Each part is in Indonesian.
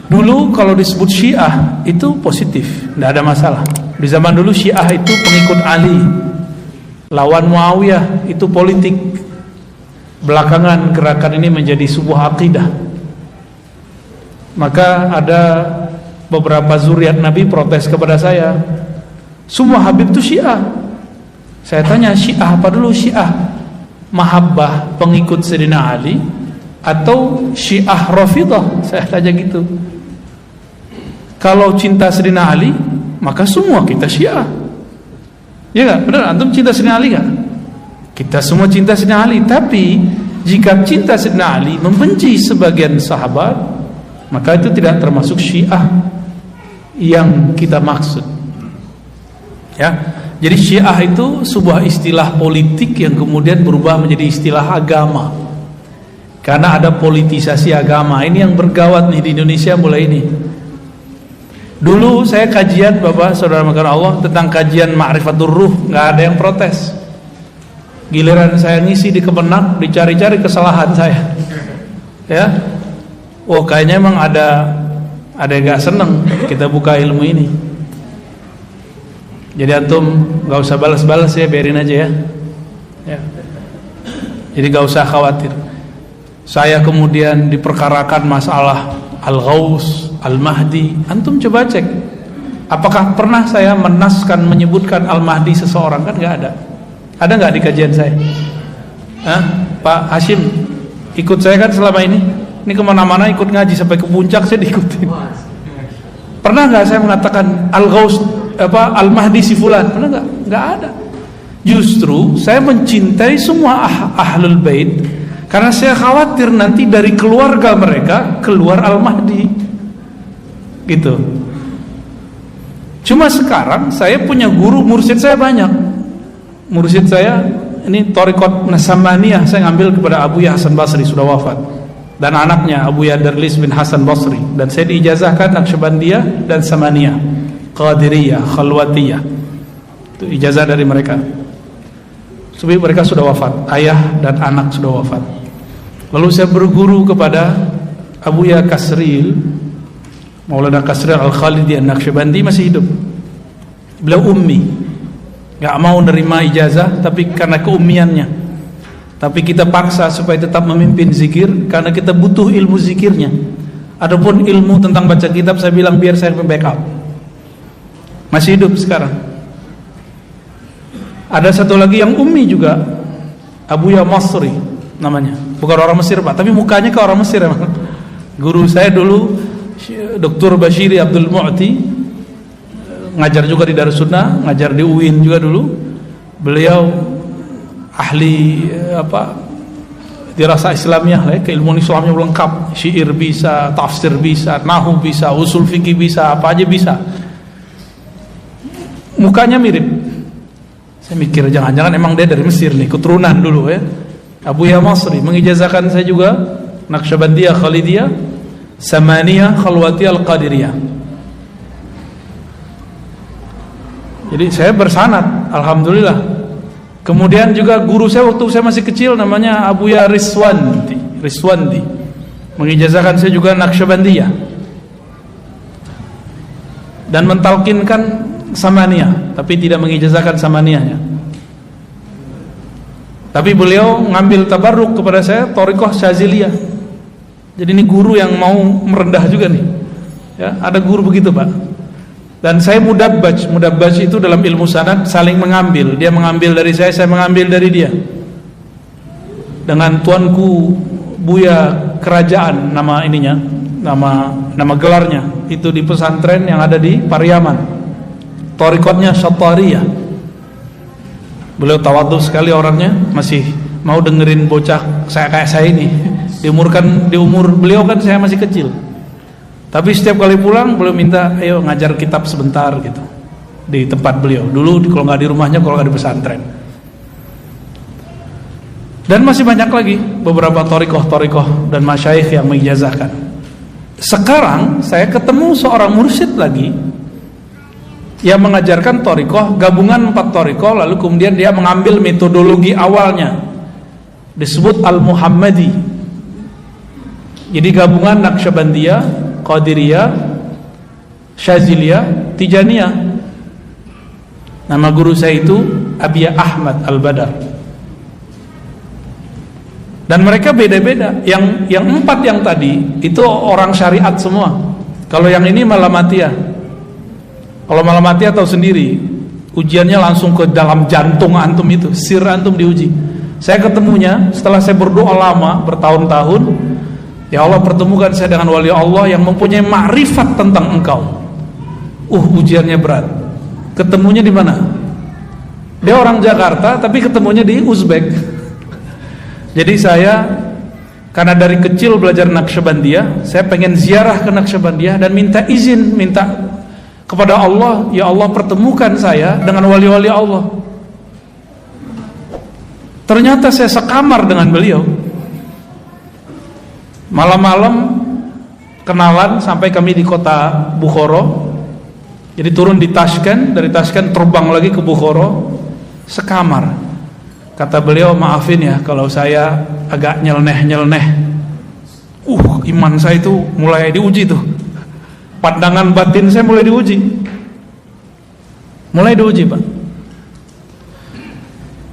Dulu kalau disebut Syiah itu positif, tidak ada masalah. Di zaman dulu Syiah itu pengikut Ali, lawan Muawiyah, itu politik. Belakangan gerakan ini menjadi sebuah akidah. Maka ada beberapa zuriat Nabi protes kepada saya, semua Habib itu Syiah. Saya tanya, Syiah apa dulu? Syiah mahabbah pengikut Sayyidina Ali atau Syiah Rafidah? Saya tanya gitu. Kalau cinta Sayyidina Ali, maka semua kita Syiah. Ya enggak? Benar, antum cinta Sayyidina Ali enggak? Kita semua cinta Sayyidina Ali. Tapi jika cinta Sayyidina Ali membenci sebagian sahabat, maka itu tidak termasuk Syiah yang kita maksud. Ya. Jadi Syiah itu sebuah istilah politik yang kemudian berubah menjadi istilah agama. Karena ada politisasi agama. Ini yang bergawat nih di Indonesia mulai ini. Dulu saya kajian, Bapak Saudara makan Allah, tentang kajian Ma'rifatul Ruh, nggak ada yang protes. Giliran saya ngisi di Kemenak, dicari-cari kesalahan saya. Ya. Oh, kayaknya emang ada yang nggak seneng kita buka ilmu ini. Jadi antum nggak usah balas-balas ya, biarin aja ya. Ya. Jadi nggak usah khawatir. Saya kemudian diperkarakan masalah Al-Ghaus, Al-Mahdi. Antum coba cek, apakah pernah saya menaskan menyebutkan Al-Mahdi seseorang? Kan nggak ada. Ada nggak di kajian saya? Hah? Pak Hashim ikut saya kan selama ini. Ini kemana-mana ikut ngaji, sampai ke puncak saya diikutin. Pernah nggak saya mengatakan Al-Ghaus Al-Mahdi si fulan? Pernah nggak? Nggak ada. Justru saya mencintai semua ahlul bait karena saya khawatir nanti dari keluarga mereka keluar Al-Mahdi. Gitu. Cuma sekarang saya punya guru, mursyid saya banyak. Mursyid saya ini Thariqat Nasamaniyah, saya ngambil kepada Abu Ya Hasan Basri, sudah wafat. Dan anaknya Abu Ya Darlis bin Hasan Basri. Dan saya diijazahkan Naqsyabandiyah dan Samaniyah, Qadiriyah, Khalwatiyah. Itu ijazah dari mereka. Sebab mereka sudah wafat, ayah dan anak sudah wafat. Lalu saya berguru kepada Abu Ya Kasril, Maulana Kasril Al-Khalidi An-Naqsyabandi, masih hidup. Beliau ummi, gak mau nerima ijazah tapi karena keummiannya. Tapi kita paksa supaya tetap memimpin zikir karena kita butuh ilmu zikirnya. Adapun ilmu tentang baca kitab, saya bilang biar saya backup. Masih hidup sekarang. Ada satu lagi yang ummi juga, Abu Ya Masri namanya. Bukan orang Mesir Pak, tapi mukanya ke orang Mesir emang. Guru saya dulu Dr. Bashiri Abdul Mu'ti, ngajar juga di Darussunnah, ngajar di UIN juga dulu. Beliau ahli dirasa Islamiyah lah, keilmuan Islamnya lengkap, syair bisa, tafsir bisa, nahwu bisa, usul fikih bisa, apa aja bisa. Mukanya mirip. Saya mikir jangan-jangan emang dia dari Mesir nih, keturunan dulu ya. Abu Ya Masri mengijazahkan saya juga Naqsyabandiyah, Khalidiyah, Samaniyah, Khalwatiyah, Al-Qadiriyah. Jadi saya bersanad, alhamdulillah. Kemudian juga guru saya waktu saya masih kecil namanya Abu Ya Riswandi, mengijazahkan saya juga Naqsyabandiyah dan mentalkinkan Samaniyah, tapi tidak mengijazahkan Samaniyahnya. Tapi beliau ngambil tabarruk kepada saya Thariqah Syaziliyah. Jadi ini guru yang mau merendah juga nih. Ya, ada guru begitu Pak. Dan saya mudabbaj itu dalam ilmu sanad saling mengambil. Dia mengambil dari saya mengambil dari dia. Dengan tuanku Buya Kerajaan, nama ininya, nama gelarnya itu di pesantren yang ada di Pariaman. Thariqatnya Syattariyah. Beliau tawadhu sekali orangnya, masih mau dengerin bocah saya kayak saya ini. Di umur beliau kan saya masih kecil. Tapi setiap kali pulang beliau minta, ayo ngajar kitab sebentar gitu di tempat beliau. Dulu kalau nggak di rumahnya, kalau nggak di pesantren. Dan masih banyak lagi beberapa thariqah dan masyayikh yang mengijazahkan. Sekarang saya ketemu seorang mursyid lagi yang mengajarkan thariqah, gabungan 4 thariqah, lalu kemudian dia mengambil metodologi awalnya disebut Al-Muhammadi. Jadi gabungan Naqsyabandiyah, Qadiriyah, Syaziliyah, Tijaniyah. Nama guru saya itu Abiyah Ahmad Al-Badar. Dan mereka beda-beda. Yang 4 yang tadi itu orang syariat semua. Kalau yang ini Malamatiyah. Kalau Malamatiyah tahu sendiri, ujiannya langsung ke dalam jantung antum itu, sir antum diuji. Saya ketemunya setelah saya berdoa lama bertahun-tahun, ya Allah pertemukan saya dengan wali Allah yang mempunyai makrifat tentang engkau. Ujiannya berat. Ketemunya di mana? Dia orang Jakarta tapi ketemunya di Uzbek. Jadi saya karena dari kecil belajar Naqsyabandiyah, saya pengen ziarah ke Naqsyabandiyah dan minta izin, minta kepada Allah, ya Allah pertemukan saya dengan wali-wali Allah. Ternyata saya sekamar dengan beliau. Malam-malam kenalan sampai kami di kota Bukhara. Jadi turun di Tashkent, dari Tashkent terbang lagi ke Bukhara, sekamar. Kata beliau, maafin ya kalau saya agak nyeleneh-nyeleneh. Iman saya itu mulai diuji tuh. Pandangan batin saya mulai diuji. Mulai diuji, Pak.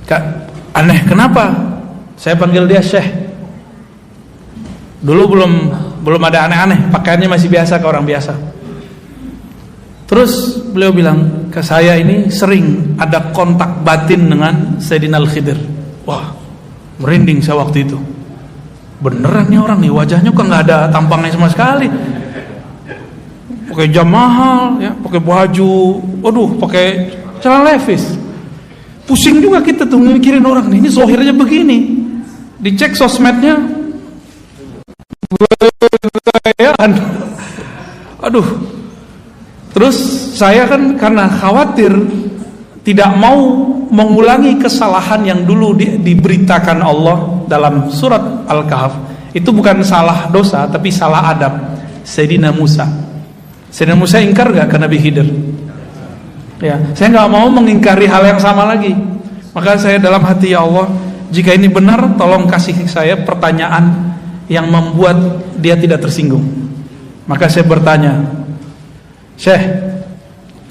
Kak, aneh kenapa? Saya panggil dia Syekh. Dulu belum ada aneh-aneh, pakaiannya masih biasa ke orang biasa. Terus beliau bilang ke saya, ini sering ada kontak batin dengan Sayyidina Al-Khidir. Wah, merinding saya waktu itu. Beneran nih orang nih, wajahnya kok nggak ada tampangnya sama sekali. Pakai jam mahal, ya, pakai baju, pakai celana levis. Pusing juga kita tuh mikirin orang nih, ini zohirnya begini. Dicek sosmednya, Terus saya kan karena khawatir tidak mau mengulangi kesalahan yang dulu diberitakan Allah dalam surat Al-Kahf. Itu bukan salah dosa tapi salah adab. Sayyidina Musa ingkar gak ke Nabi Khidir? Ya, saya gak mau mengingkari hal yang sama lagi. Maka saya dalam hati, ya Allah, jika ini benar tolong kasih saya pertanyaan yang membuat dia tidak tersinggung. Maka saya bertanya, Syekh,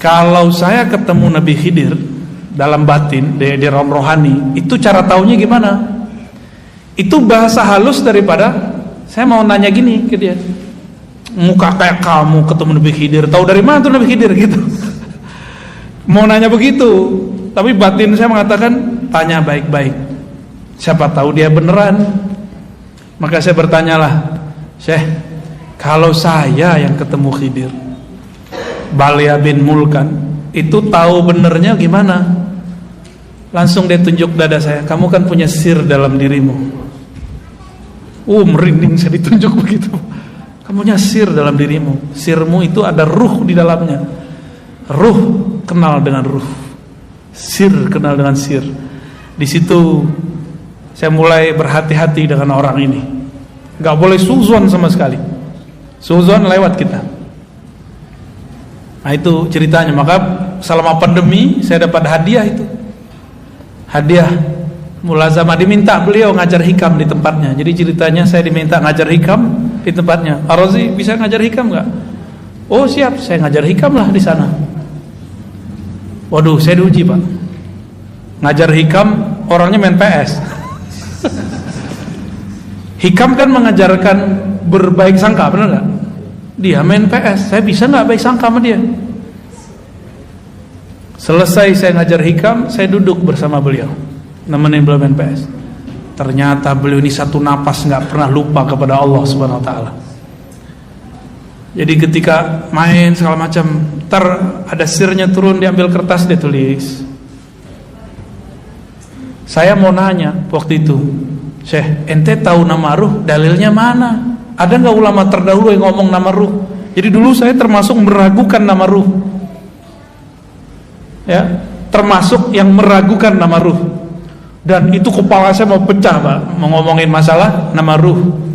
kalau saya ketemu Nabi Khidir dalam batin, di rom rohani, itu cara taunya gimana? Itu bahasa halus daripada saya mau nanya gini ke dia, muka kayak kamu ketemu Nabi Khidir, tahu dari mana tuh Nabi Khidir gitu. Mau nanya begitu, tapi batin saya mengatakan tanya baik-baik, siapa tahu dia beneran. Maka saya bertanyalah, Syekh, kalau saya yang ketemu Khidir, Balia bin Mulkan, itu tahu benernya gimana? Langsung dia tunjuk dada saya, kamu kan punya sir dalam dirimu. Merinding saya ditunjuk begitu. Kamu punya sir dalam dirimu. Sirmu itu ada ruh di dalamnya. Ruh kenal dengan ruh, sir kenal dengan sir. Di situ saya mulai berhati-hati dengan orang ini. Gak boleh suzon sama sekali. Suzon lewat kita. Nah itu ceritanya. Maka selama pandemi saya dapat hadiah itu. Hadiah mulazamah, diminta beliau ngajar hikam di tempatnya. Jadi ceritanya saya diminta ngajar hikam di tempatnya. Ar-Razi bisa ngajar hikam gak? Oh siap, saya ngajar hikam lah di sana. Waduh, saya diuji Pak. Ngajar hikam, orangnya main PS. Hikam kan mengajarkan berbaik sangka, benar gak? Dia main PS, saya bisa gak baik sangka sama dia? Selesai saya ngajar hikam, saya duduk bersama beliau, nemenin beliau main PS. Ternyata beliau ini satu napas gak pernah lupa kepada Allah Subhanahu Wa Taala. Jadi ketika main segala macam, ntar ada sirnya turun, diambil kertas, dia tulis. Saya mau nanya waktu itu, Syekh, ente tahu nama ruh, dalilnya mana? Ada nggak ulama terdahulu yang ngomong nama ruh? Jadi dulu saya termasuk meragukan nama ruh, ya, termasuk yang meragukan nama ruh. Dan itu kepala saya mau pecah Pak, mau ngomongin masalah nama ruh.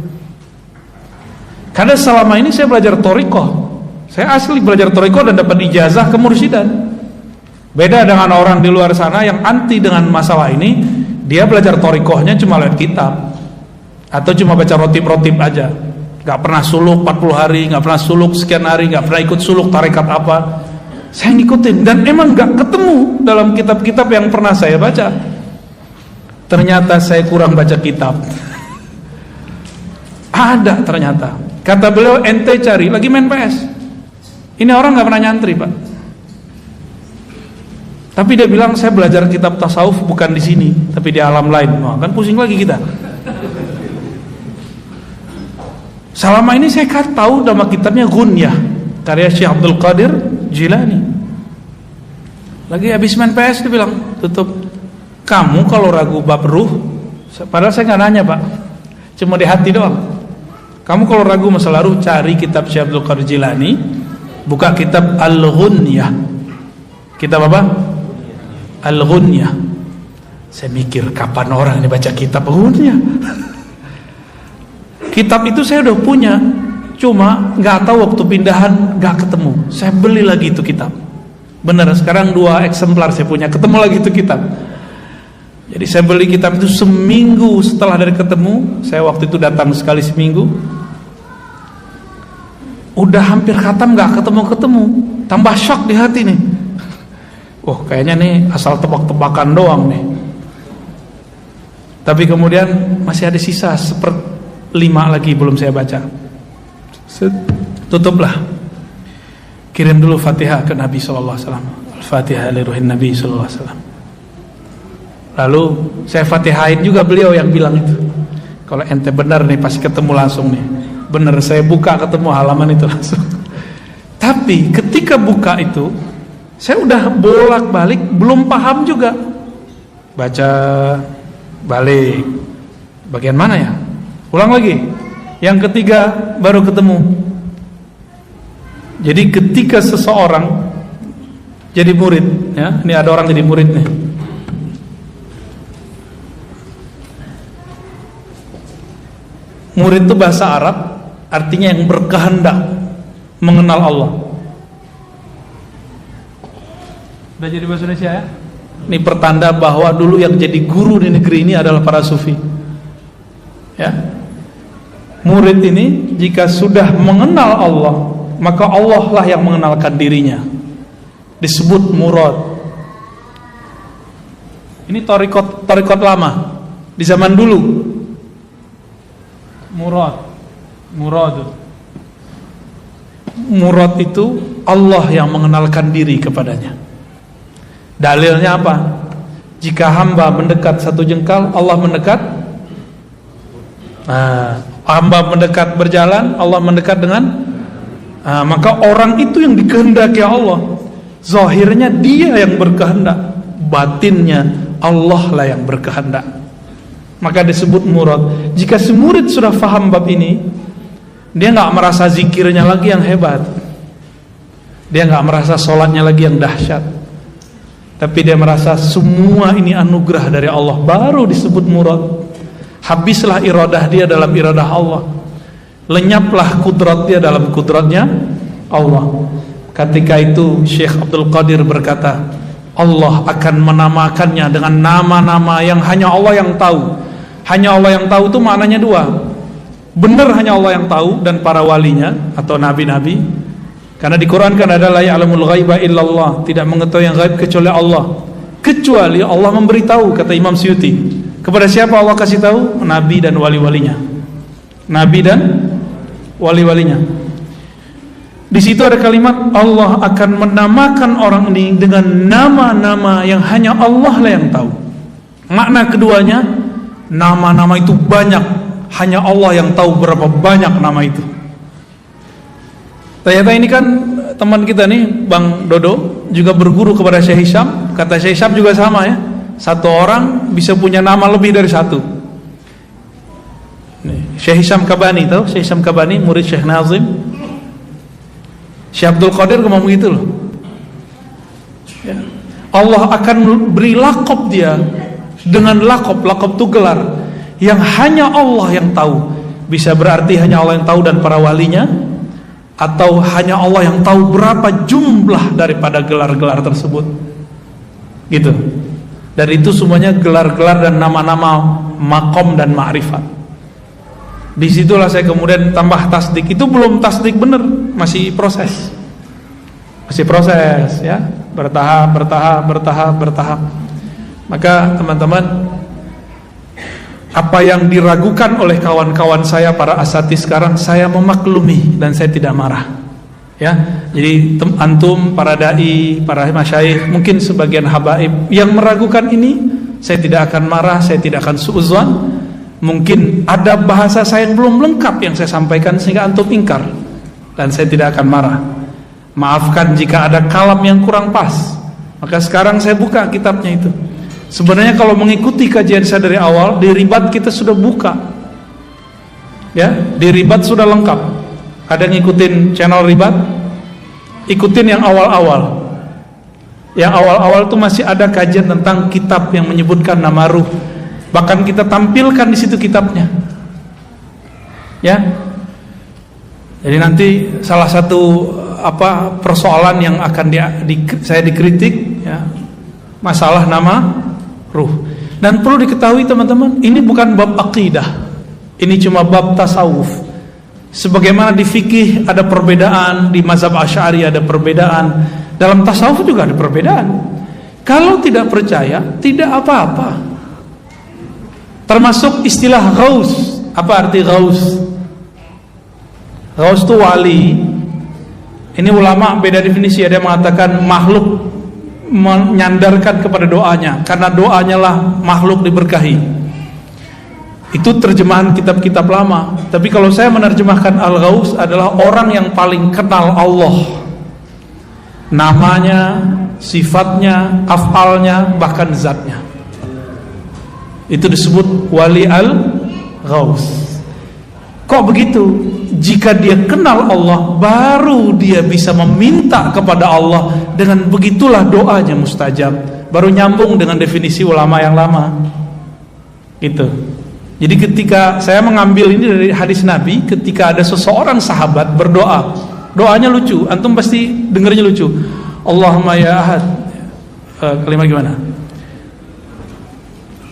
Karena selama ini saya belajar thariqah, saya asli belajar thariqah dan dapat ijazah kemursyidaan. Beda dengan orang di luar sana yang anti dengan masalah ini, dia belajar thariqahnya cuma lewat kitab atau cuma baca rotib-rotib aja. Gak pernah suluk 40 hari, gak pernah suluk sekian hari, gak pernah ikut suluk tarekat apa. Saya ngikutin dan emang gak ketemu dalam kitab-kitab yang pernah saya baca. Ternyata saya kurang baca kitab. Ada ternyata. Kata beliau, ente cari lagi main PS. Ini orang gak pernah nyantri, Pak. Tapi dia bilang saya belajar kitab tasawuf bukan di sini, tapi di alam lain. Wah, kan pusing lagi kita. Selama ini saya tahu nama kitabnya Ghunyah, karya Syekh Abdul Qadir Jilani. Lagi habis main PS dia bilang, tutup. Kamu kalau ragu bab ruh, padahal saya nggak nanya, Pak, cuma di hati doang. Kamu kalau ragu masalah ruh, cari kitab Syekh Abdul Qadir Jilani, buka kitab Al-Ghunyah. Kitab apa? Al-Ghunyah. Saya mikir kapan orang ini baca kitab Ghunyah. Kitab itu saya udah punya, cuma nggak tahu waktu pindahan nggak ketemu. Saya beli lagi itu kitab. Bener, sekarang 2 eksemplar saya punya, ketemu lagi itu kitab. Jadi saya beli kitab itu seminggu setelah dari ketemu. Saya waktu itu datang sekali seminggu. Udah hampir khatam nggak ketemu. Tambah shock di hati nih. Oh, kayaknya nih asal tebak-tebakan doang nih. Tapi kemudian masih ada sisa 1/5 lagi belum saya baca. Tutuplah. Kirim dulu Fatihah ke Nabi sallallahu alaihi wasallam. Al-Fatihah li ruhin Nabi sallallahu alaihi wasallam. Lalu saya Fatihain juga beliau yang bilang itu. Kalau ente benar nih pasti ketemu langsung nih. Benar, saya buka ketemu halaman itu langsung. Tapi ketika buka itu, saya udah bolak-balik belum paham juga. Baca balik. Bagian mana ya? Ulang lagi. Yang ketiga baru ketemu. Jadi ketika seseorang jadi murid, ya, ini ada orang jadi murid nih. Murid itu bahasa Arab, artinya yang berkehendak mengenal Allah. Udah jadi bahasa Indonesia ya? Ini pertanda bahwa dulu yang jadi guru di negeri ini adalah para sufi. Ya. Murid ini jika sudah mengenal Allah, maka Allah lah yang mengenalkan dirinya. Disebut murad. Ini torikot lama di zaman dulu. Murad itu Allah yang mengenalkan diri kepadanya. Dalilnya apa? Jika hamba mendekat 1 jengkal, Allah mendekat. Hamba mendekat berjalan, Allah mendekat dengan. Maka orang itu yang dikehendaki Allah. Zahirnya dia yang berkehendak, batinnya Allah lah yang berkehendak. Maka disebut murad. Jika si murid sudah faham bab ini, dia nggak merasa zikirnya lagi yang hebat, dia nggak merasa sholatnya lagi yang dahsyat, tapi dia merasa semua ini anugerah dari Allah, baru disebut murad. Habislah iradah dia dalam iradah Allah, lenyaplah kudrat dia dalam kudratnya Allah. Ketika itu Syekh Abdul Qadir berkata, Allah akan menamakannya dengan nama-nama yang hanya Allah yang tahu. Hanya Allah yang tahu itu maknanya 2. Benar hanya Allah yang tahu dan para walinya atau nabi-nabi. Karena di Quran kan ada la ya'lamul ghaiba illallah, tidak mengetahui yang gaib kecuali Allah. Kecuali Allah memberitahu, kata Imam Suyuti. Kepada siapa Allah kasih tahu? Nabi dan wali-walinya. Nabi dan wali-walinya. Di situ ada kalimat Allah akan menamakan orang ini dengan nama-nama yang hanya Allah lah yang tahu. Makna keduanya, nama-nama itu banyak, hanya Allah yang tahu berapa banyak nama itu. Ternyata ini kan teman kita nih, Bang Dodo, juga berguru kepada Syekh Hisham. Kata Syekh Hisham juga sama ya, satu orang bisa punya nama lebih dari satu. Syekh Hisham Kabani, tahu Syekh Hisham Kabani, murid Syekh Nazim. Syekh Abdul Qadir ngomong begitu loh ya. Allah akan beri lakop dia dengan lakop itu gelar yang hanya Allah yang tahu. Bisa berarti hanya Allah yang tahu dan para walinya, atau hanya Allah yang tahu berapa jumlah daripada gelar-gelar tersebut gitu. Dan itu semuanya gelar-gelar dan nama-nama makom dan ma'rifat. Disitulah saya kemudian tambah tasdik. Itu belum tasdik bener, masih proses. Masih proses ya, bertahap. Maka teman-teman, apa yang diragukan oleh kawan-kawan saya para asatidz sekarang, saya memaklumi dan saya tidak marah. Ya, jadi antum para dai, para masyayikh, mungkin sebagian habaib yang meragukan ini, saya tidak akan marah, saya tidak akan suudzon. Mungkin ada bahasa saya yang belum lengkap yang saya sampaikan sehingga antum ingkar, dan saya tidak akan marah. Maafkan jika ada kalam yang kurang pas. Maka sekarang saya buka kitabnya itu. Sebenarnya kalau mengikuti kajian saya dari awal, di Ribat kita sudah buka. Ya, di Ribat sudah lengkap. Ada ngikutin channel Ribat? Ikutin yang awal-awal. Yang awal-awal itu masih ada kajian tentang kitab yang menyebutkan nama ruh. Bahkan kita tampilkan di situ kitabnya. Ya. Jadi nanti salah satu persoalan yang akan saya dikritik ya, masalah nama ruh. Dan perlu diketahui teman-teman, ini bukan bab akidah. Ini cuma bab tasawuf. Sebagaimana di fikih ada perbedaan, di mazhab Asy'ari ada perbedaan, dalam tasawuf juga ada perbedaan. Kalau tidak percaya, tidak apa-apa. Termasuk istilah ghaus. Apa arti ghaus? Ghaus itu wali. Ini ulama beda definisi. Ada yang mengatakan makhluk menyandarkan kepada doanya, karena doanya lah makhluk diberkahi. Itu terjemahan kitab-kitab lama. Tapi kalau saya menerjemahkan al-ghaus adalah orang yang paling kenal Allah, namanya, sifatnya, af'alnya, bahkan zatnya. Itu disebut wali al-ghaus. Kok begitu? Jika dia kenal Allah, baru dia bisa meminta kepada Allah. Dengan begitulah doanya mustajab. Baru nyambung dengan definisi ulama yang lama. Gitu. Jadi ketika saya mengambil ini dari hadis Nabi, ketika ada seseorang sahabat berdoa, doanya lucu, antum pasti dengarnya lucu. Allahumma ya ahad, kalimat gimana?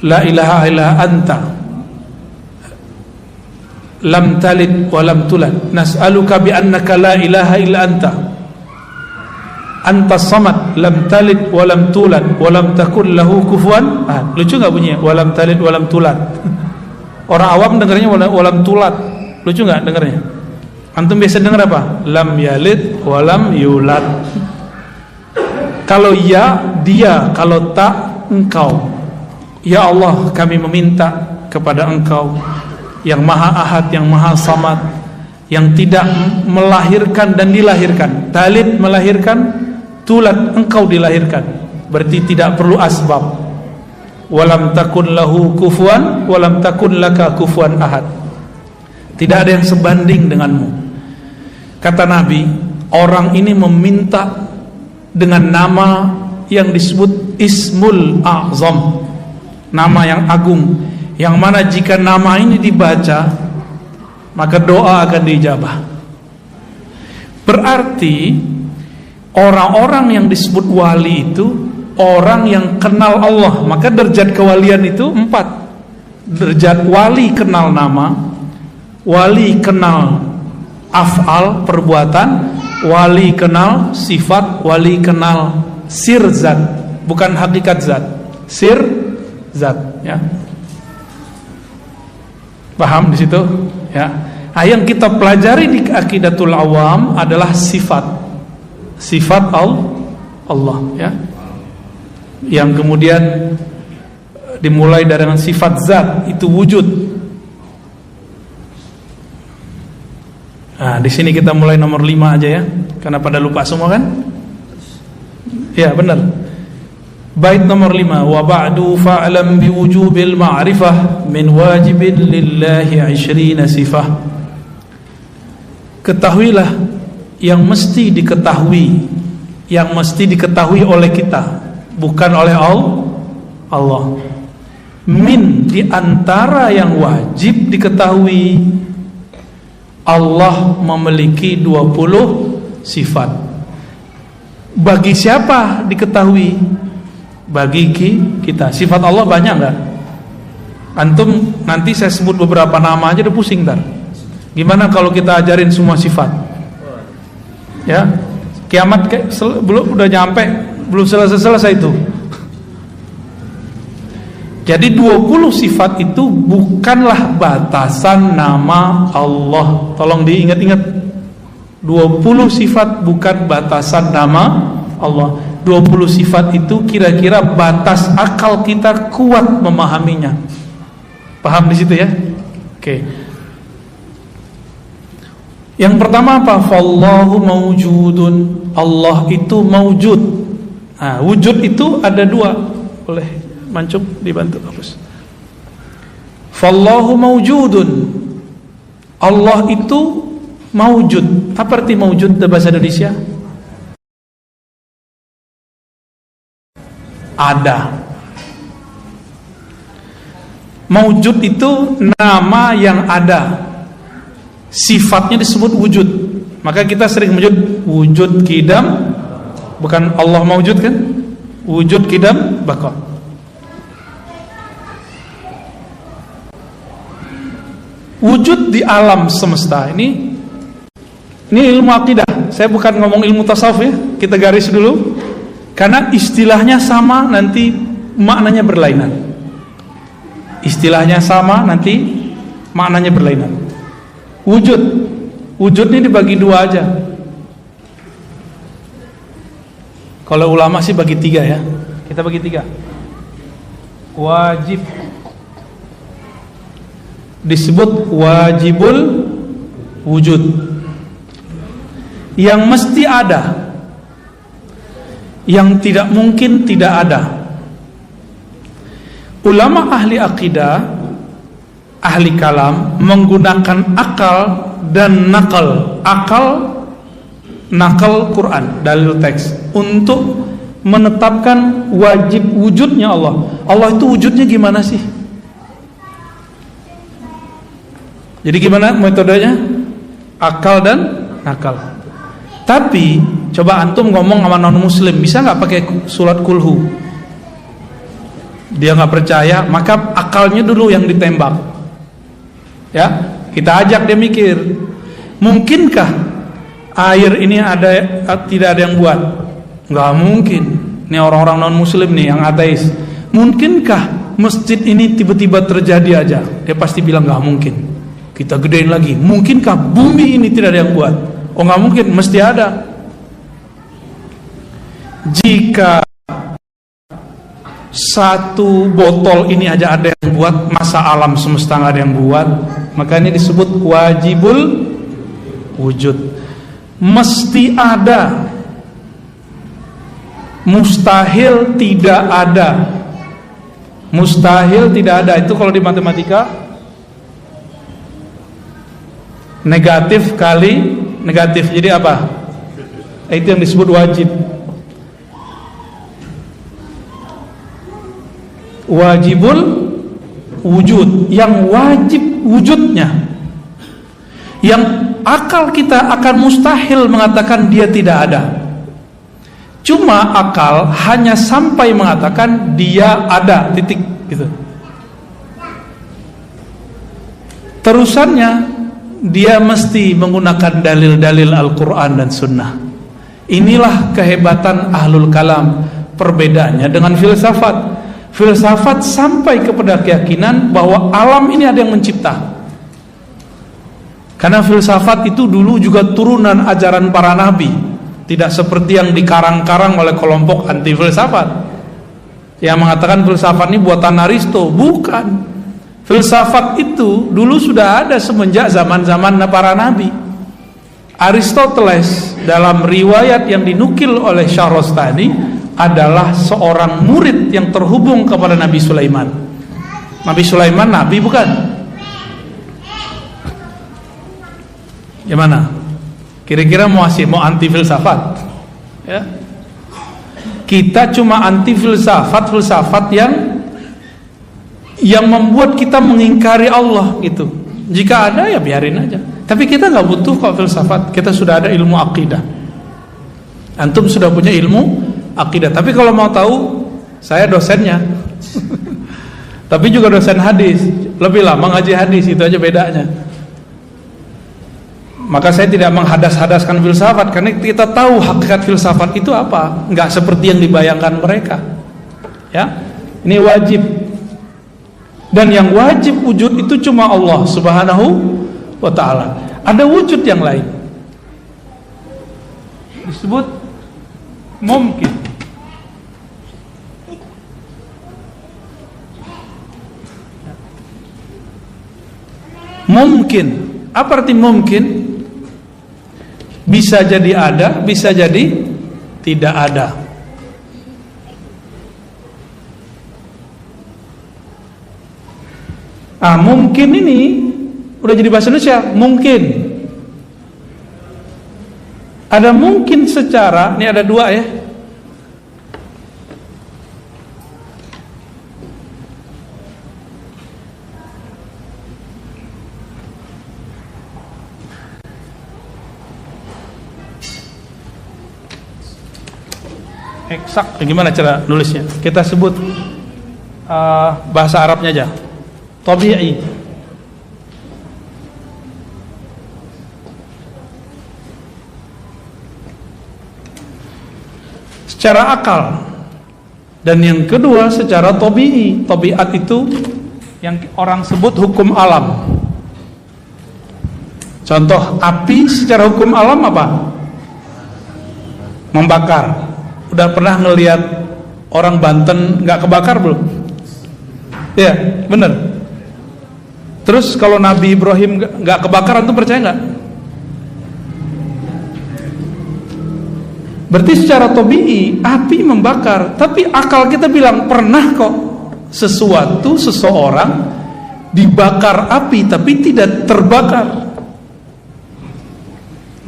La ilaha illa anta, lam talid wa lam tulad, nas'aluka bi annaka la ilaha illa anta, anta samad, lam talid wa lam tulad wa lam takun lahu kufuwan ahad. Lucu enggak bunyinya? Wa lam talid wa lam tulad. Orang awam dengarnya wa lam tulad. Lucu enggak dengarnya? Antum biasa dengar apa? Lam yalid wa lam yulad. Kalau ya, dia, kalau tak, engkau. Ya Allah, kami meminta kepada engkau yang maha ahad, yang maha samad, yang tidak melahirkan dan dilahirkan. Talid melahirkan, tulad engkau dilahirkan. Berarti tidak perlu asbab. Walam takun lahu kufuwan, walam takun laka kufuwan ahad. Tidak ada yang sebanding denganmu. Kata Nabi, orang ini meminta dengan nama yang disebut Ismul A'zam, nama yang agung, yang mana jika nama ini dibaca maka doa akan diijabah. Berarti orang-orang yang disebut wali itu orang yang kenal Allah. Maka derajat kewalian itu 4. Derajat wali kenal nama, wali kenal af'al perbuatan, wali kenal sifat, wali kenal sir zat, bukan hakikat zat, sir zat, ya. Paham di situ, ya. Nah, yang kita pelajari di Aqidatul Awam adalah sifat Allah, ya. Yang kemudian dimulai dari sifat zat itu wujud. Nah, di sini kita mulai nomor 5 aja ya, karena pada lupa semua kan? Ya, benar. Bait nomor 5, wa ba'du fa'lam biwujubil ma'rifah min wajibin lillahi 20 sifah. Ketahuilah yang mesti diketahui oleh kita, bukan oleh Allah. Min, di antara yang wajib diketahui, Allah memiliki 20 sifat. Bagi siapa diketahui? Bagi kita. Sifat Allah banyak enggak? Antum nanti saya sebut beberapa nama aja udah pusing ntar. Gimana kalau kita ajarin semua sifat? Ya, kiamat belum udah nyampe, belum selesai itu. Jadi 20 sifat itu bukanlah batasan nama Allah. Tolong diingat-ingat. 20 sifat bukan batasan nama Allah. 20 sifat itu kira-kira batas akal kita kuat memahaminya. Paham di situ ya? Oke. Yang pertama apa? Fallahu mawjudun. Allah itu mawjud. Nah, wujud itu ada dua. Boleh Mancung dibantu hapus. Fallahu mawjudun. Allah itu mawjud. Apa arti mawjud dalam bahasa Indonesia? Ada. Mawjud itu nama yang ada. Sifatnya disebut wujud. Maka kita sering menyebut wujud kidam. Bukan Allah mawjud kan? Wujud kidam baqa. Wujud di alam semesta ini ilmu akidah. Saya bukan ngomong ilmu tasawuf ya. Kita garis dulu. Karena istilahnya sama, nanti maknanya berlainan. Istilahnya sama, nanti maknanya berlainan. Wujud ini dibagi dua aja. Kalau ulama sih bagi tiga ya. Kita bagi tiga. Wajib disebut wajibul wujud, yang mesti ada, yang tidak mungkin tidak ada. Ulama ahli akidah, ahli kalam menggunakan akal dan nakal. Nakal Quran, dalil teks, untuk menetapkan wajib wujudnya Allah. Allah itu wujudnya gimana sih? Jadi gimana metodenya? Akal dan nakal. Tapi coba antum ngomong sama non muslim, bisa nggak pakai surat kulhu? Dia nggak percaya, maka akalnya dulu yang ditembak. Ya, kita ajak dia mikir. Mungkinkah air ini tidak ada yang buat? Nggak mungkin. Ini orang-orang non muslim nih yang ateis. Mungkinkah masjid ini tiba-tiba terjadi aja? Dia pasti bilang nggak mungkin. Kita gedein lagi. Mungkinkah bumi ini tidak ada yang buat? Oh nggak mungkin, mesti ada. Jika satu botol ini aja ada yang buat, masa alam semesta nggak ada yang buat? Maka ini disebut wajibul wujud. Mesti ada. Mustahil tidak ada. Mustahil tidak ada. Itu kalau di matematika negatif kali negatif, jadi apa? Itu yang disebut wajib. Wajibul wujud, yang wajib wujudnya, yang akal kita akan mustahil mengatakan dia tidak ada. Cuma akal hanya sampai mengatakan dia ada, titik gitu. Terusannya dia mesti menggunakan dalil-dalil Al-Quran dan Sunnah. Inilah kehebatan ahlul kalam. Perbedaannya dengan filsafat. Filsafat sampai kepada keyakinan bahwa alam ini ada yang mencipta. Karena filsafat itu dulu juga turunan ajaran para nabi. Tidak seperti yang dikarang-karang oleh kelompok anti filsafat yang mengatakan filsafat ini buatan Aristo. Bukan. Filsafat itu dulu sudah ada semenjak zaman-zaman para nabi. Aristoteles dalam riwayat yang dinukil oleh Syahrastani adalah seorang murid yang terhubung kepada Nabi Sulaiman. Nabi Sulaiman nabi bukan? Gimana? Kira-kira mau anti filsafat? Ya. Kita cuma anti filsafat yang membuat kita mengingkari Allah gitu. Jika ada ya biarin aja. Tapi kita nggak butuh kok filsafat. Kita sudah ada ilmu akidah. Antum sudah punya ilmu akidah. Tapi kalau mau tahu, saya dosennya. Tapi juga dosen hadis, lebih lama ngaji hadis, itu aja bedanya. Maka saya tidak menghadas-hadaskan filsafat, karena kita tahu hakikat filsafat itu apa, nggak seperti yang dibayangkan mereka. Ya, ini wajib. Dan yang wajib wujud itu cuma Allah Subhanahu wa ta'ala. Ada wujud yang lain, disebut mungkin. Mungkin, apa arti mungkin? Bisa jadi ada, bisa jadi tidak ada. Mungkin ini udah jadi bahasa Indonesia, mungkin. Ada mungkin secara, ini ada dua ya. Eksak, gimana cara nulisnya? Kita sebut bahasa Arabnya aja. Tabi'i. Secara akal. Dan yang kedua secara tabi'i. Tabiat itu yang orang sebut hukum alam. Contoh api secara hukum alam apa? Membakar. Udah pernah ngelihat orang Banten nggak kebakar belum? Ya, bener. Terus kalau Nabi Ibrahim nggak kebakaran tuh percaya nggak? Berarti secara tabi'i api membakar, tapi akal kita bilang pernah kok seseorang dibakar api tapi tidak terbakar.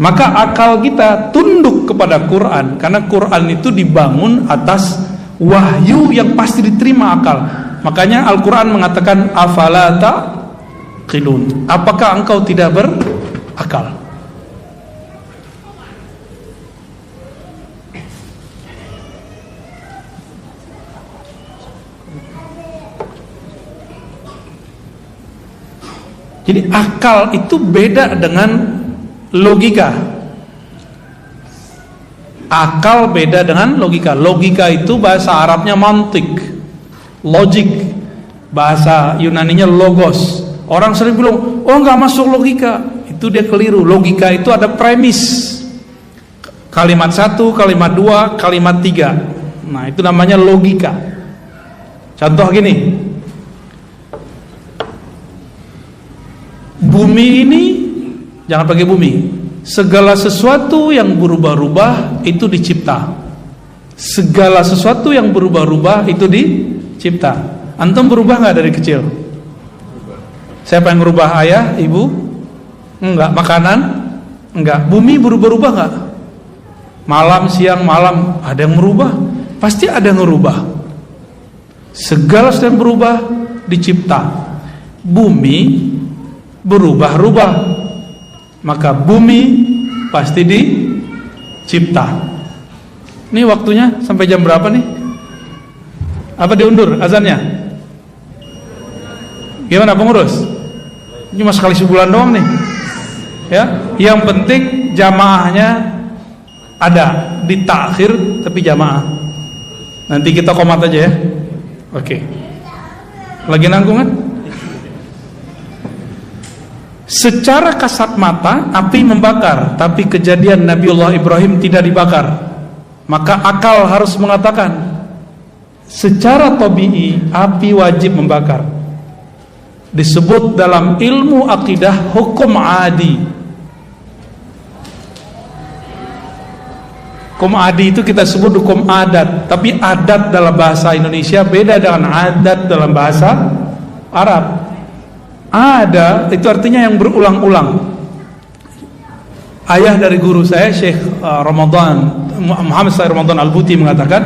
Maka akal kita tunduk kepada Quran, karena Quran itu dibangun atas wahyu yang pasti diterima akal. Makanya Al-Quran mengatakan afala taqilun, apakah engkau tidak berakal? Jadi akal itu beda dengan logika. Akal beda dengan logika. Logika itu bahasa Arabnya mantik, logik. Bahasa Yunaninya logos. Orang sering bilang, oh nggak masuk logika. Itu dia keliru. Logika itu ada premis. Kalimat 1, kalimat 2, kalimat 3. Nah itu namanya logika. Contoh gini, bumi ini, jangan pakai bumi, segala sesuatu yang berubah-ubah itu dicipta. Segala sesuatu yang berubah-ubah itu dicipta. Antum berubah nggak dari kecil? Siapa yang merubah? Ayah, ibu? Enggak. Makanan? Enggak. Bumi berubah-ubah nggak? Malam, siang, malam, ada yang merubah? Pasti ada yang merubah. Segala sesuatu yang berubah dicipta. Bumi berubah-ubah, maka bumi pasti dicipta. Ini waktunya sampai jam berapa nih? Apa diundur azannya? Gimana pengurus? Cuma sekali sebulan doang nih. Ya, yang penting jamaahnya ada, ditakhir tapi jamaah. Nanti kita komat aja ya. Oke. Lagi nanggung kan? Secara kasat mata api membakar, tapi kejadian Nabiullah Ibrahim tidak dibakar. Maka akal harus mengatakan secara tabi'i api wajib membakar. Disebut dalam ilmu akidah hukum adi. Hukum adi itu kita sebut hukum adat, tapi adat dalam bahasa Indonesia beda dengan adat dalam bahasa Arab. Ada itu artinya yang berulang-ulang. Ayah dari guru saya Syekh Muhammad Said Ramadan Al-Buti mengatakan,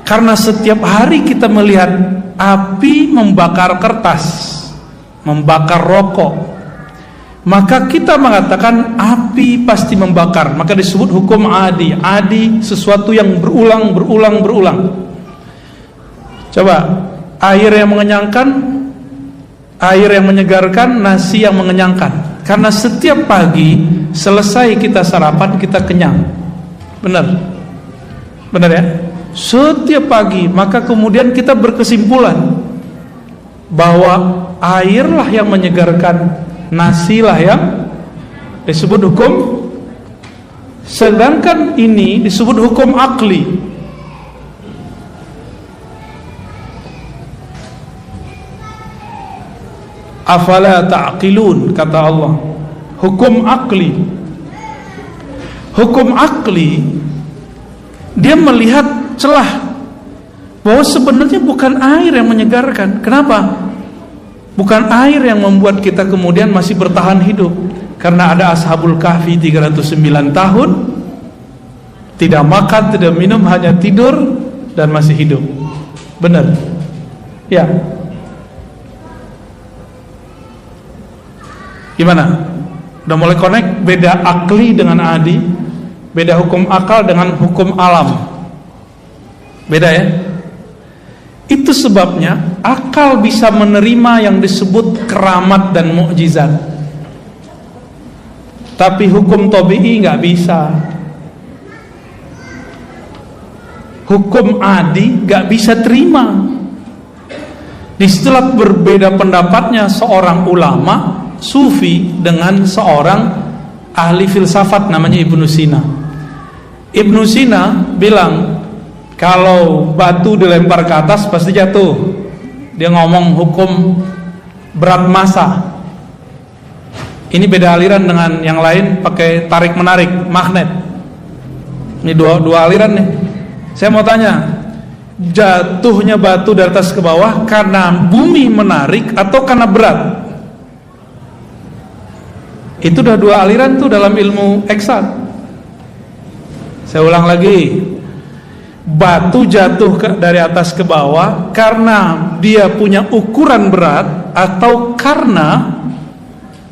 karena setiap hari kita melihat api membakar kertas, membakar rokok, maka kita mengatakan api pasti membakar. Maka disebut hukum adi. Adi sesuatu yang berulang. Coba air yang mengenyangkan, air yang menyegarkan, nasi yang mengenyangkan. Karena setiap pagi selesai kita sarapan, kita kenyang. Benar? Benar ya? Setiap pagi, maka kemudian kita berkesimpulan bahwa airlah yang menyegarkan, nasilah yang disebut hukum. Sedangkan ini disebut hukum akli. Afala ta'qilun, kata Allah. Hukum akli. Hukum akli, dia melihat celah bahwa sebenarnya bukan air yang menyegarkan. Kenapa? Bukan air yang membuat kita kemudian masih bertahan hidup. Karena ada Ashabul Kahfi 309 tahun tidak makan, tidak minum, hanya tidur dan masih hidup. Benar? Ya. Gimana? Udah mulai connect? Beda akli dengan adi, beda hukum akal dengan hukum alam. Beda ya? Itu sebabnya akal bisa menerima yang disebut keramat dan mukjizat, tapi hukum tabi'i nggak bisa. Hukum adi nggak bisa terima. Disitulah berbeda pendapatnya seorang ulama sufi dengan seorang ahli filsafat namanya Ibnu Sina. Ibnu Sina bilang kalau batu dilempar ke atas pasti jatuh. Dia ngomong hukum berat massa. Ini beda aliran dengan yang lain, pakai tarik menarik, magnet. Ini dua aliran nih. Saya mau tanya, jatuhnya batu dari atas ke bawah karena bumi menarik atau karena berat? Itu udah dua aliran tuh dalam ilmu eksak. Saya ulang lagi, batu jatuh dari atas ke bawah karena dia punya ukuran berat atau karena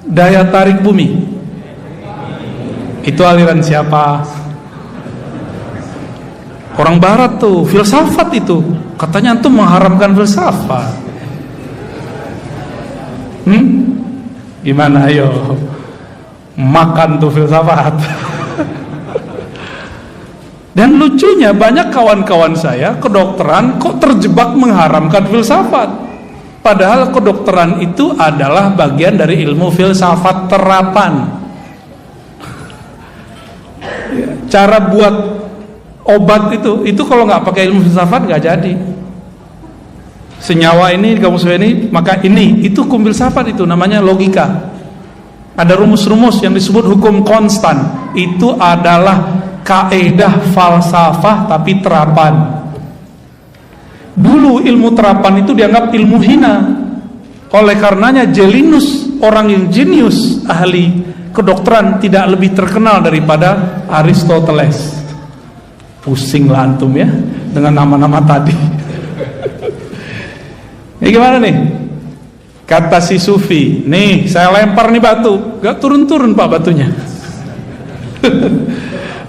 daya tarik bumi? Itu aliran siapa? Orang barat tuh, filsafat itu. Katanya antum mengharamkan filsafat. Gimana ayo? Makan tuh filsafat. Dan lucunya banyak kawan-kawan saya kedokteran kok terjebak mengharamkan filsafat. Padahal kedokteran itu adalah bagian dari ilmu filsafat terapan. Cara buat obat itu kalau nggak pakai ilmu filsafat nggak jadi. Senyawa ini kamu ini, maka ini itu hukum filsafat, itu namanya logika. Ada rumus-rumus yang disebut hukum konstan. Itu adalah kaedah falsafah tapi terapan. Dulu ilmu terapan itu dianggap ilmu hina. Oleh karenanya Jelinus, orang yang jenius ahli kedokteran, tidak lebih terkenal daripada Aristoteles. Pusing lah antum ya dengan nama-nama tadi. Ini gimana nih? Kata si sufi, nih saya lempar nih batu, gak turun-turun pak batunya.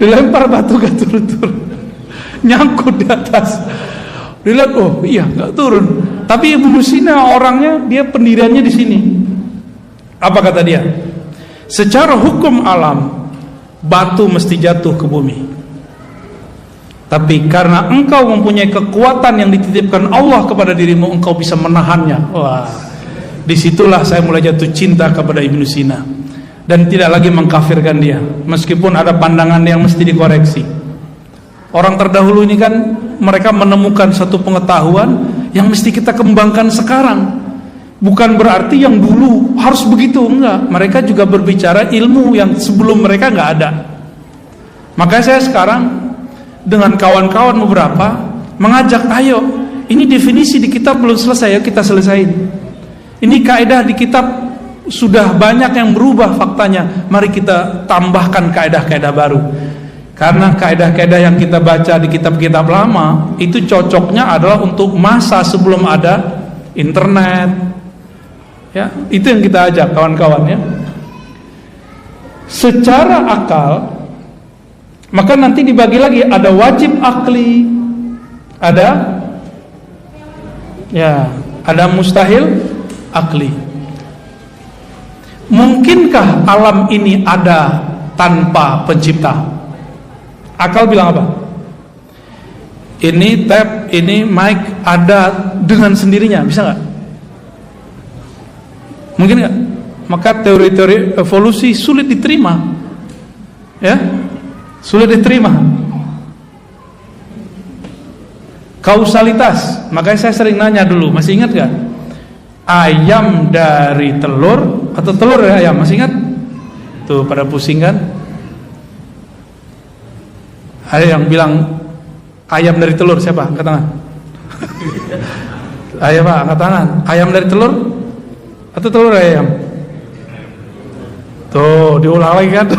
Dilempar batu gak turun-turun, nyangkut di atas. Dilihat, oh iya gak turun. Tapi Ibnu Sina orangnya, dia pendiriannya di sini. Apa kata dia? Secara hukum alam batu mesti jatuh ke bumi. Tapi karena engkau mempunyai kekuatan yang dititipkan Allah kepada dirimu, engkau bisa menahannya. Wah, disitulah saya mulai jatuh cinta kepada Ibnu Sina dan tidak lagi mengkafirkan dia, meskipun ada pandangan yang mesti dikoreksi. Orang terdahulu ini kan mereka menemukan satu pengetahuan yang mesti kita kembangkan sekarang. Bukan berarti yang dulu harus begitu, enggak. Mereka juga berbicara ilmu yang sebelum mereka enggak ada. Makanya saya sekarang dengan kawan-kawan beberapa mengajak, ayo, ini definisi di kitab belum selesai, ya kita selesain. Ini kaidah di kitab sudah banyak yang berubah faktanya, mari kita tambahkan kaidah-kaidah baru. Karena kaidah-kaidah yang kita baca di kitab-kitab lama itu cocoknya adalah untuk masa sebelum ada internet. Ya, itu yang kita ajak kawan-kawan ya. Secara akal, maka nanti dibagi lagi, ada wajib akli, ada Ya, ada mustahil akli. Mungkinkah alam ini ada tanpa pencipta? Akal bilang apa? Ini tab, ini mic ada dengan sendirinya, bisa nggak? Mungkin nggak? Maka teori-teori evolusi sulit diterima, ya, sulit diterima. Kausalitas, makanya saya sering nanya dulu, masih ingat nggak? Ayam dari telur atau telur dari ayam, masih ingat? Tuh pada pusing kan? Ada yang bilang ayam dari telur, siapa? Angkat tangan. Ayo Pak, angkat tangan. Ayam dari telur atau telur dari ayam? Tuh diulang lagi kan?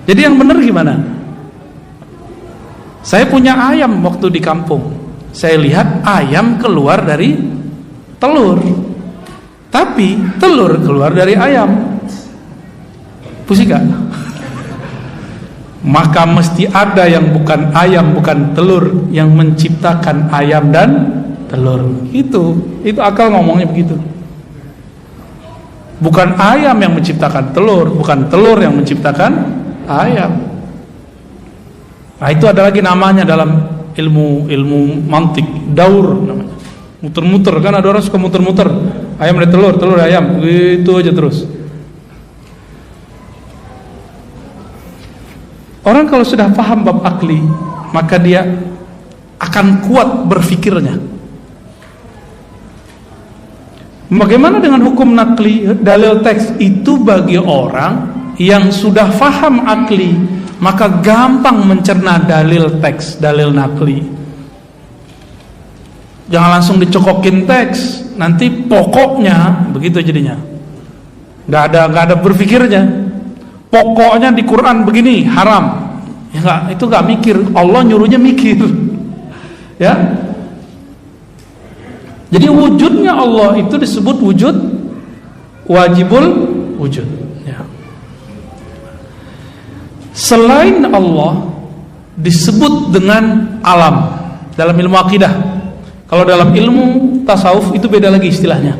Jadi yang benar gimana? Saya punya ayam waktu di kampung. Saya lihat ayam keluar dari telur, tapi telur keluar dari ayam. Pusing gak? Maka mesti ada yang bukan ayam, bukan telur, yang menciptakan ayam dan telur. Itu akal ngomongnya begitu. Bukan ayam yang menciptakan telur, bukan telur yang menciptakan ayam. Nah itu ada lagi namanya dalam ilmu mantik, daur namanya. Muter-muter, kan ada orang suka muter-muter. Ayam dari telur, telur dari ayam, gitu aja terus. Orang kalau sudah paham bab akli, maka dia akan kuat berfikirnya. Bagaimana dengan hukum nakli, dalil teks? Itu bagi orang yang sudah paham akli, maka gampang mencerna dalil teks, dalil nakli. Jangan langsung dicokokin teks, nanti pokoknya begitu jadinya. Nggak ada berfikirnya. Pokoknya di Quran begini, haram. Ya enggak, itu enggak mikir. Allah nyuruhnya mikir. Ya. Jadi wujudnya Allah itu disebut wujud wajibul wujud, ya. Selain Allah disebut dengan alam dalam ilmu akidah. Kalau dalam ilmu tasawuf itu beda lagi istilahnya,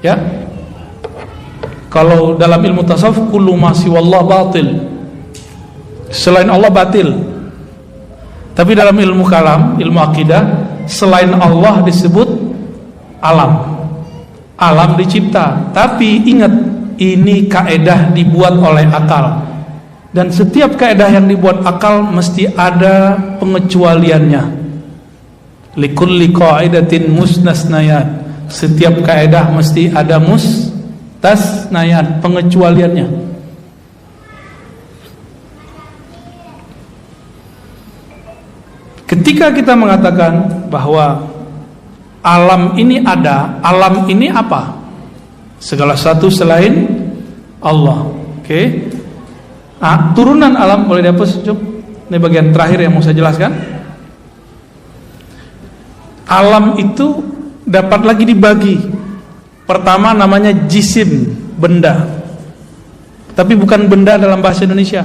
ya. Kalau dalam ilmu tasawuf kullu ma siwallah batil, selain Allah batil. Tapi dalam ilmu kalam, ilmu akidah, selain Allah disebut alam. Alam dicipta. Tapi ingat, ini kaedah dibuat oleh akal. Dan setiap kaedah yang dibuat akal mesti ada pengecualiannya. Likulli qaidatin musnasnayat. Setiap kaedah mesti ada mustasnayat, pengecualiannya. Ketika kita mengatakan bahwa alam ini ada, alam ini apa? Segala sesuatu selain Allah. Oke. Turunan alam boleh dihapus, Cuk. Ini bagian terakhir yang mau saya jelaskan. Alam itu dapat lagi dibagi. Pertama namanya jisim, benda. Tapi bukan benda dalam bahasa Indonesia.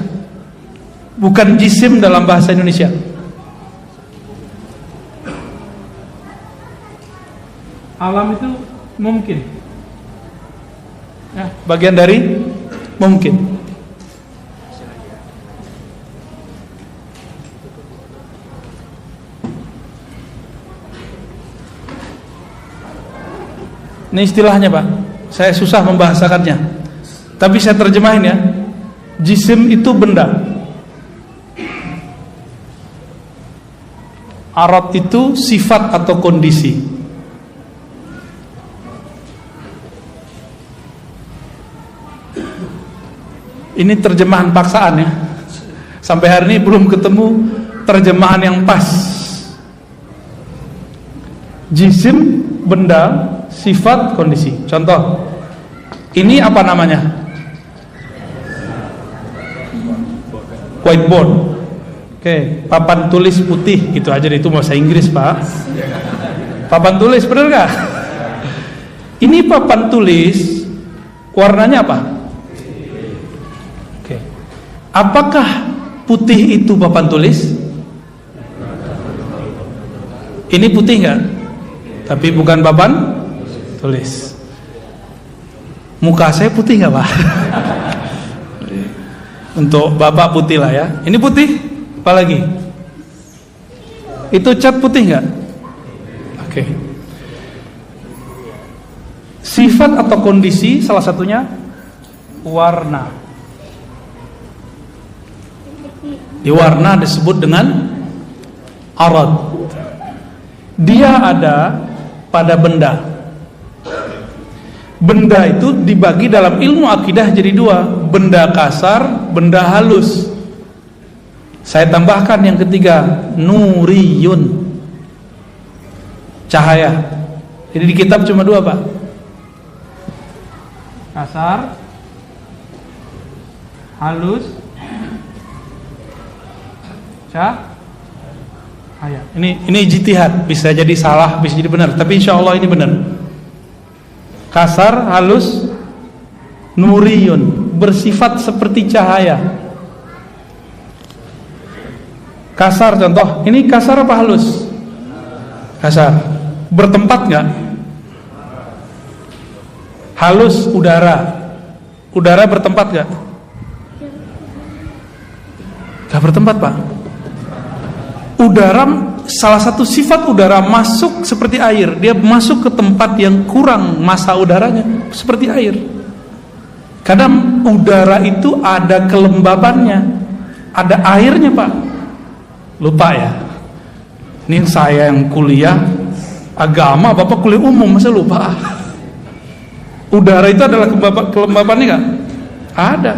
Bukan jisim dalam bahasa Indonesia. Alam itu mungkin, ya, bagian dari mungkin. Ini istilahnya Pak, saya susah membahasakannya, tapi saya terjemahin ya. Jisim itu benda, arad itu sifat atau kondisi. Ini terjemahan paksaan ya. Sampai hari ini belum ketemu terjemahan yang pas. Jisim, benda, sifat, kondisi. Contoh, ini apa namanya? Whiteboard. Oke, papan tulis putih, gitu aja. Itu bahasa Inggris Pak. Papan tulis, bener gak? Ini papan tulis, warnanya apa? Oke. Apakah putih itu papan tulis? Ini putih gak? tapi bukan papan tulis. Muka saya putih nggak Pak? Untuk Bapak putih lah ya. Ini putih, apa lagi? Itu cat putih nggak? Oke. Sifat atau kondisi salah satunya warna. Di warna disebut dengan arad. Dia ada pada benda. Benda itu dibagi dalam ilmu akidah jadi dua, benda kasar, benda halus. Saya tambahkan yang ketiga, nuriyun, cahaya. Jadi di kitab cuma dua Pak, kasar, halus, cahaya. Ini ijtihad, bisa jadi salah, bisa jadi benar, tapi insya Allah ini benar. Kasar, halus, nuriyun, bersifat seperti cahaya. Kasar contoh, ini kasar apa halus? Kasar. Bertempat nggak? Halus, udara. Udara bertempat nggak? Nggak bertempat Pak. Udara, salah satu sifat udara masuk seperti air. Dia masuk ke tempat yang kurang massa udaranya, seperti air. Kadang udara itu ada kelembabannya, ada airnya Pak. Lupa ya. Ini saya yang kuliah agama, Bapak kuliah umum, masa lupa? Udara itu adalah kelembabannya nggak? Ada.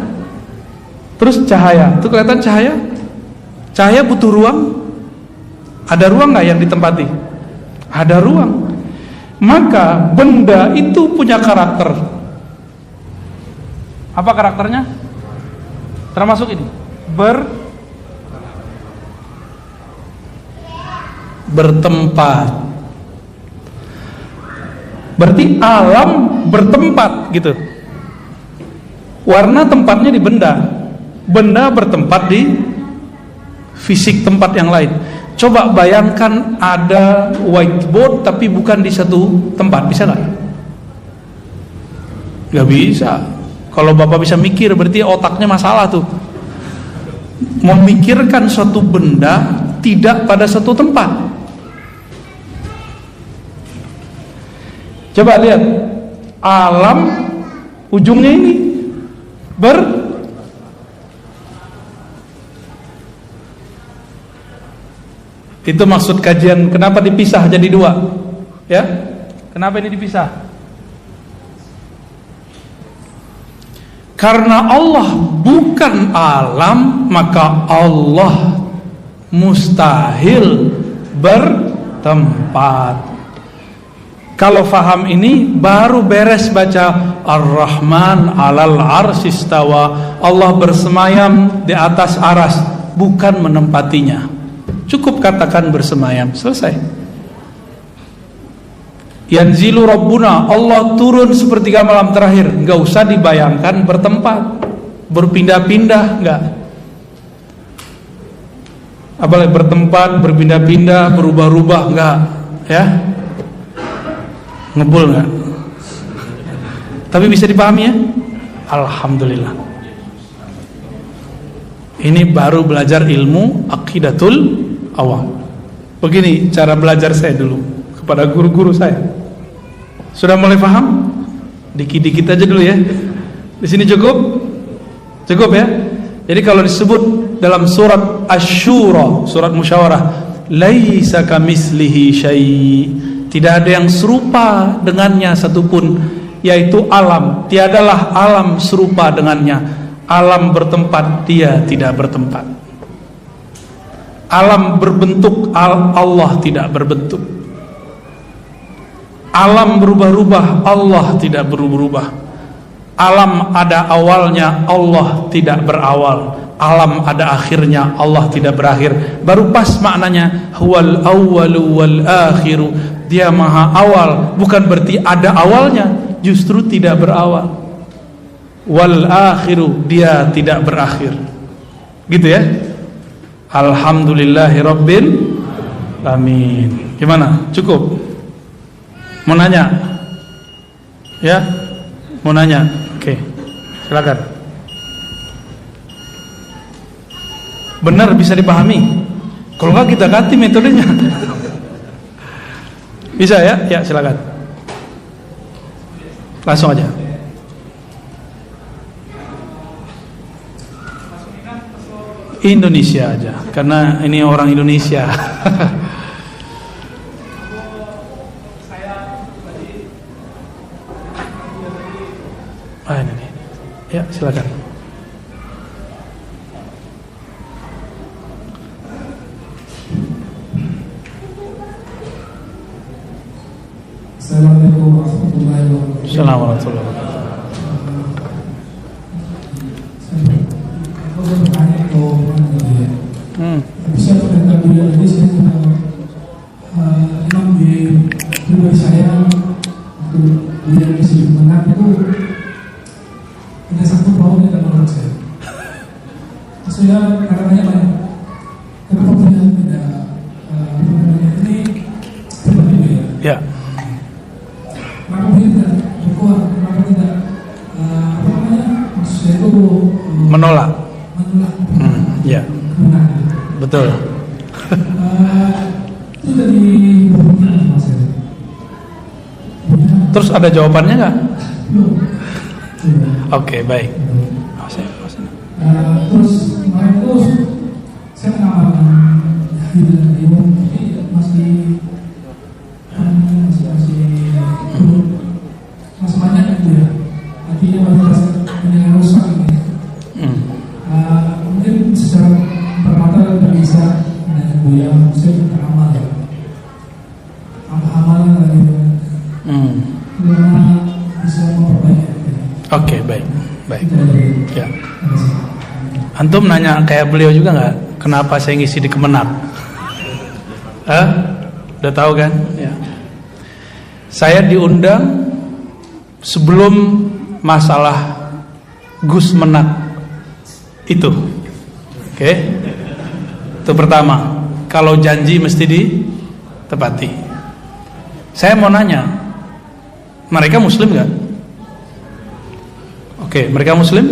Terus cahaya, itu kelihatan cahaya? Cahaya butuh ruang. Ada ruang nggak yang ditempati? Ada ruang. Maka benda itu punya karakter. Apa karakternya? Termasuk ini, bertempat. Berarti alam bertempat gitu. Warna tempatnya di benda. Benda bertempat di fisik tempat yang lain. Coba bayangkan ada whiteboard tapi bukan di satu tempat, bisa nggak? Nggak bisa. Kalau Bapak bisa mikir, berarti otaknya masalah tuh. Memikirkan suatu benda tidak pada satu tempat. Coba lihat, alam ujungnya ini itu maksud kajian kenapa dipisah jadi dua, ya? Kenapa ini dipisah? Karena Allah bukan alam, maka Allah mustahil bertempat. Kalau faham ini baru beres baca Ar-Rahman 'alal 'arsy istawa. Allah bersemayam di atas aras, bukan menempatinya. Cukup katakan bersemayam, selesai. Yanzilu Rabbuna, Allah turun sepertiga malam terakhir. Enggak usah dibayangkan bertempat, berpindah-pindah, enggak. Apalagi bertempat, berpindah-pindah, berubah-ubah, enggak, ya. Ngebul enggak? Tapi bisa dipahami ya? Alhamdulillah. Ini baru belajar ilmu aqidatul awam. Begini cara belajar saya dulu kepada guru-guru saya. Sudah mulai paham? Dikit-dikit aja dulu ya. Di sini cukup? Cukup ya? Jadi kalau disebut dalam surat Asy-Syura, surat musyawarah, laisa kamitslihi syai', tidak ada yang serupa dengannya satupun, yaitu alam. Tiadalah alam serupa dengannya. Alam bertempat, dia tidak bertempat. Alam berbentuk, Allah tidak berbentuk. Alam berubah-ubah, Allah tidak berubah-ubah. Alam ada awalnya, Allah tidak berawal. Alam ada akhirnya, Allah tidak berakhir. Baru pas maknanya huwal awwalu wal akhiru. Dia maha awal, bukan berarti ada awalnya, justru tidak berawal. Wal akhiru, dia tidak berakhir. Gitu ya. Alhamdulillahirabbil alamin. Gimana? Cukup? Mau nanya? Ya? Mau nanya? Oke. Silakan. Benar bisa dipahami? Kalau enggak kita ganti metodenya. Bisa ya? Ya, silakan. Langsung aja. Indonesia aja, karena ini orang Indonesia. Ini. Ya, silakan. Assalamualaikum warahmatullahi wabarakatuh. Assalamualaikum warahmatullahi wabarakatuh. Aku bertanya ke dia. Bisa tentang beliau ini saya memang di pribadi saya untuk beliau di sini menang itu ada satu problem yang menurut saya. Maksudnya karenanya banyak. Kenapa beliau tidak ini seperti beliau? Ya. Kenapa beliau tidak berkuat? Kenapa tidak maksudnya itu Menolak. Ya. Menang. Betul. Itu dari pemikiran sama saya. Terus ada jawabannya nggak? Belum. Oke, baik. Terus kemarin itu saya mengamalkan hidup dan ibu, tapi masih banyak itu ya. Artinya masih banyak rusak ini. Mungkin secara permata tidak bisa dengan Buya, saya tidak amal ya. Amalan lagi. Bagaimana bisa memperbaiki? Oke, baik. Ya. Antum nanya kayak beliau juga nggak? Kenapa saya ngisi di Kemenang? Udah tahu kan? Ya. Saya diundang sebelum masalah Gus Menak itu. Oke. Itu pertama. Kalau janji mesti ditepati. Saya mau nanya, mereka Muslim nggak? Oke, mereka Muslim.